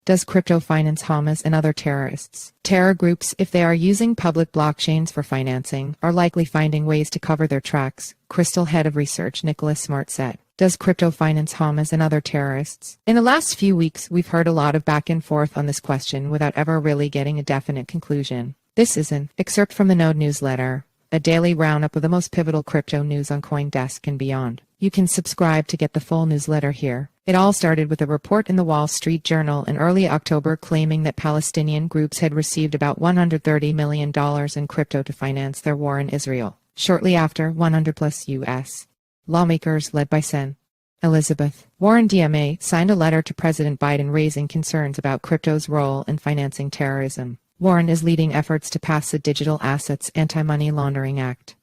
Does crypto finance Hamas and other terrorists? Terror groups, if they are using public blockchains for financing, are likely finding ways to cover their tracks, Crystal head of research Nicholas Smart said. Does crypto finance Hamas and other terrorists? In the last few weeks, we've heard a lot of back and forth on this question without ever really getting a definite conclusion. This is an excerpt from the Node newsletter, a daily roundup of the most pivotal crypto news on CoinDesk and beyond. You can subscribe to get the full newsletter here. It all started with a report in the Wall Street Journal in early October claiming that Palestinian groups had received about $130 million in crypto to finance their war in Israel. Shortly after, 100+ U.S. lawmakers led by Sen. Elizabeth Warren DMA signed a letter to President Biden raising concerns about crypto's role in financing terrorism. Warren is leading efforts to pass the Digital Assets Anti-Money Laundering Act.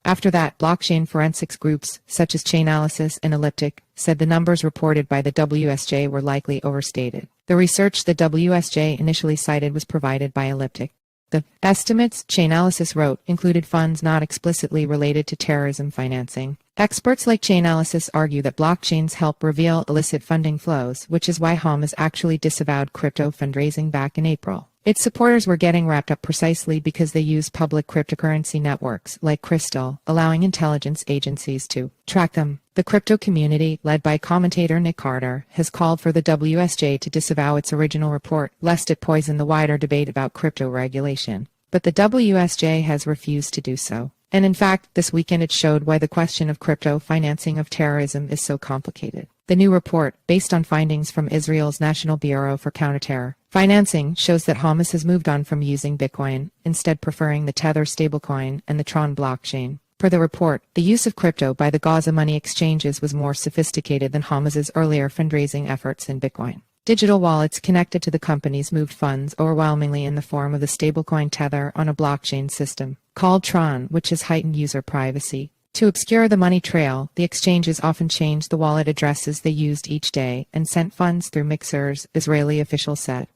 After that, blockchain forensics groups, such as Chainalysis and Elliptic, said the numbers reported by the WSJ were likely overstated. The research the WSJ initially cited was provided by Elliptic. The estimates, Chainalysis wrote, included funds not explicitly related to terrorism financing. Experts like Chainalysis argue that blockchains help reveal illicit funding flows, which is why Hamas actually disavowed crypto fundraising back in April. Its supporters were getting wrapped up precisely because they used public cryptocurrency networks, like Crystal, allowing intelligence agencies to track them. The crypto community, led by commentator Nick Carter, has called for the WSJ to disavow its original report, lest it poison the wider debate about crypto regulation. But the WSJ has refused to do so. And in fact, this weekend it showed why the question of crypto financing of terrorism is so complicated. The new report, based on findings from Israel's National Bureau for Counterterror Financing, shows that Hamas has moved on from using Bitcoin, instead preferring the Tether stablecoin and the Tron blockchain. Per the report, the use of crypto by the Gaza money exchanges was more sophisticated than Hamas's earlier fundraising efforts in Bitcoin. Digital wallets connected to the companies moved funds overwhelmingly in the form of the stablecoin Tether on a blockchain system called Tron, which has heightened user privacy. To obscure the money trail, the exchanges often changed the wallet addresses they used each day and sent funds through mixers, Israeli officials said.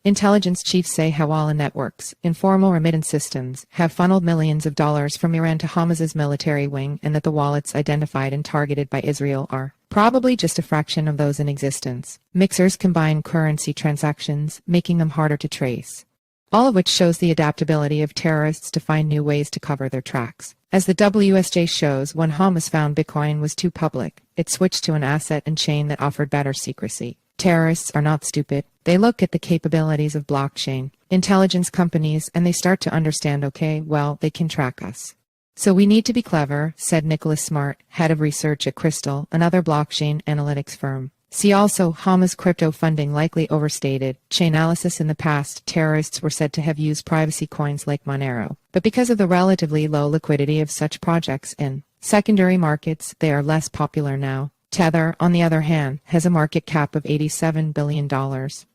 Intelligence chiefs say Hawala networks, informal remittance systems, have funneled millions of dollars from Iran to Hamas's military wing, and that the wallets identified and targeted by Israel are probably just a fraction of those in existence. Mixers combine currency transactions, making them harder to trace. All of which shows the adaptability of terrorists to find new ways to cover their tracks. As the WSJ shows, when Hamas found Bitcoin was too public, it switched to an asset and chain that offered better secrecy. Terrorists are not stupid. They look at the capabilities of blockchain, intelligence companies, and they start to understand, okay, well, they can track us. So we need to be clever, said Nicholas Smart, head of research at Crystal, another blockchain analytics firm. See also, Hamas crypto funding likely overstated. Chainalysis in the past, terrorists were said to have used privacy coins like Monero. But because of the relatively low liquidity of such projects in secondary markets, they are less popular now. Tether, on the other hand, has a market cap of $87 billion.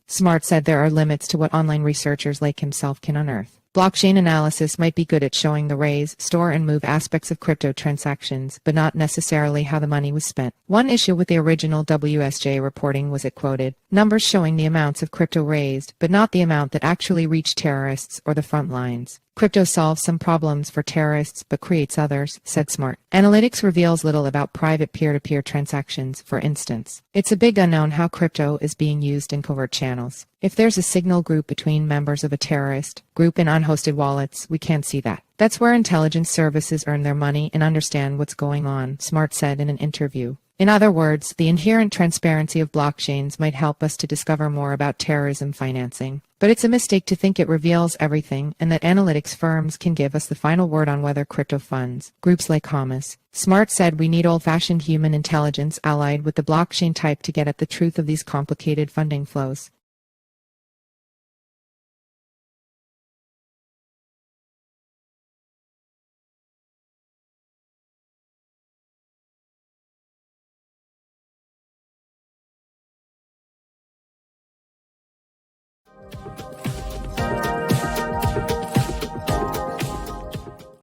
Smart said there are limits to what online researchers like himself can unearth. Blockchain analysis might be good at showing the raise, store and move aspects of crypto transactions, but not necessarily how the money was spent. One issue with the original WSJ reporting was it quoted numbers showing the amounts of crypto raised, but not the amount that actually reached terrorists or the front lines. Crypto solves some problems for terrorists but creates others, said Smart. Analytics reveals little about private peer-to-peer transactions, for instance. It's a big unknown how crypto is being used in covert channels. If there's a signal group between members of a terrorist group in unhosted wallets, we can't see that. That's where intelligence services earn their money and understand what's going on, Smart said in an interview. In other words, the inherent transparency of blockchains might help us to discover more about terrorism financing. But it's a mistake to think it reveals everything and that analytics firms can give us the final word on whether crypto funds groups like Hamas. Smart said we need old-fashioned human intelligence allied with the blockchain type to get at the truth of these complicated funding flows.